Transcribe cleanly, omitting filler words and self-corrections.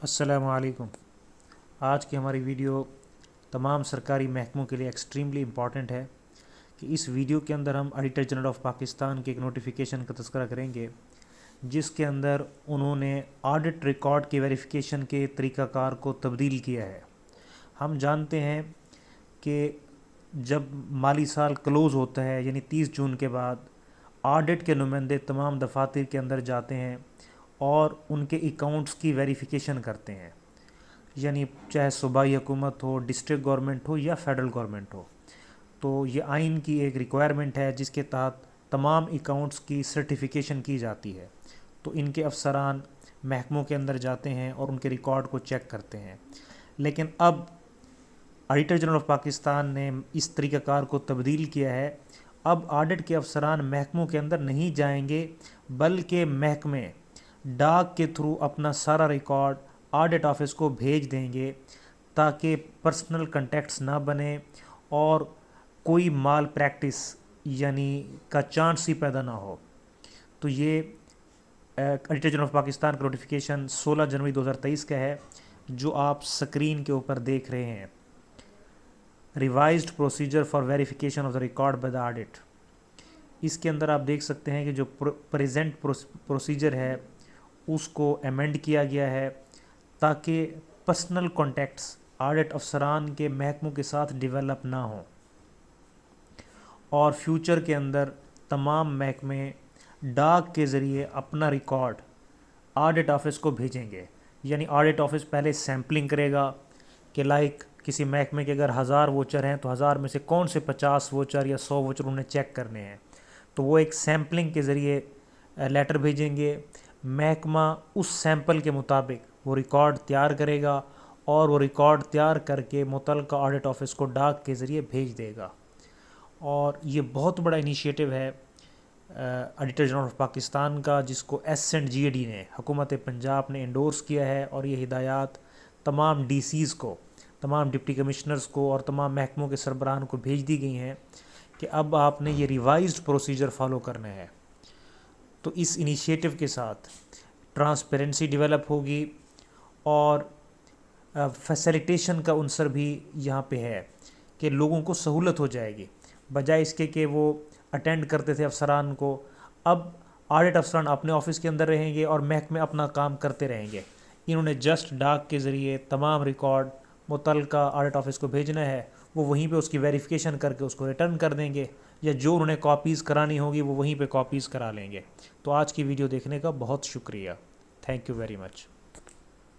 السلام علیکم۔ آج کی ہماری ویڈیو تمام سرکاری محکموں کے لیے ایکسٹریملی امپورٹنٹ ہے کہ اس ویڈیو کے اندر ہم آڈیٹر جنرل آف پاکستان کے ایک نوٹیفیکیشن کا تذکرہ کریں گے، جس کے اندر انہوں نے آڈٹ ریکارڈ کے ویریفیکیشن کے طریقہ کار کو تبدیل کیا ہے۔ ہم جانتے ہیں کہ جب مالی سال کلوز ہوتا ہے یعنی 30 جون کے بعد آڈٹ کے نمائندے تمام دفاتر کے اندر جاتے ہیں اور ان کے اکاؤنٹس کی ویریفیکیشن کرتے ہیں، یعنی چاہے صوبائی حکومت ہو، ڈسٹرکٹ گورنمنٹ ہو یا فیڈرل گورنمنٹ ہو۔ تو یہ آئین کی ایک ریکوائرمنٹ ہے جس کے تحت تمام اکاؤنٹس کی سرٹیفیکیشن کی جاتی ہے۔ تو ان کے افسران محکموں کے اندر جاتے ہیں اور ان کے ریکارڈ کو چیک کرتے ہیں، لیکن اب آڈیٹر جنرل آف پاکستان نے اس طریقہ کار کو تبدیل کیا ہے۔ اب آڈٹ کے افسران محکموں کے اندر نہیں جائیں گے، بلکہ محکمے ڈاک کے تھرو اپنا سارا ریکارڈ آڈٹ آفس کو بھیج دیں گے تاکہ پرسنل کنٹیکٹس نہ بنے اور کوئی مال پریکٹس یعنی کا چانس ہی پیدا نہ ہو۔ تو یہ آڈیٹر جنرل آف پاکستان کا نوٹیفیکیشن 16 جنوری 2023 کا ہے، جو آپ سکرین کے اوپر دیکھ رہے ہیں۔ Revised procedure for verification of the record by the audit. اس کے اندر آپ دیکھ سکتے ہیں کہ جو پریزنٹ پروسیجر ہے اس کو ایمنڈ کیا گیا ہے تاکہ پرسنل کانٹیکٹس آڈٹ افسران کے محکموں کے ساتھ ڈیولپ نہ ہوں، اور فیوچر کے اندر تمام محکمے ڈاک کے ذریعے اپنا ریکارڈ آڈٹ آفس کو بھیجیں گے۔ یعنی آڈٹ آفس پہلے سیمپلنگ کرے گا کہ کسی محکمے کے اگر 1000 ووچر ہیں تو 1000 میں سے کون سے 50 ووچر یا 100 ووچر انہیں چیک کرنے ہیں، تو وہ ایک سیمپلنگ کے ذریعے لیٹر بھیجیں گے۔ محکمہ اس سیمپل کے مطابق وہ ریکارڈ تیار کرے گا اور وہ ریکارڈ تیار کر کے متعلقہ آڈٹ آفس کو ڈاک کے ذریعے بھیج دے گا۔ اور یہ بہت بڑا انیشیٹو ہے آڈیٹر جنرل آف پاکستان کا، جس کو S and G A D نے، حکومت پنجاب نے انڈورس کیا ہے، اور یہ ہدایات تمام ڈی سیز کو، تمام ڈپٹی کمشنرز کو اور تمام محکموں کے سربراہان کو بھیج دی گئی ہیں کہ اب آپ نے یہ ریوائزڈ پروسیجر فالو کرنا ہے۔ تو اس انیشیٹو کے ساتھ ٹرانسپیرنسی ڈیولپ ہوگی اور فیسیلیٹیشن کا عنصر بھی یہاں پہ ہے کہ لوگوں کو سہولت ہو جائے گی، بجائے اس کے کہ وہ اٹینڈ کرتے تھے افسران کو۔ اب آڈٹ افسران اپنے آفس کے اندر رہیں گے اور محکمے اپنا کام کرتے رہیں گے۔ انہوں نے جسٹ ڈاک کے ذریعے تمام ریکارڈ متعلقہ آڈٹ آفس کو بھیجنا ہے، وہ وہیں پہ اس کی ویریفیکیشن کر کے اس کو ریٹرن کر دیں گے، یا جو انہوں نے کاپیز کرانی ہوگی وہ وہیں پہ کاپیز کرا لیں گے۔ تو آج کی ویڈیو دیکھنے کا بہت شکریہ، تھینک یو ویری مچ۔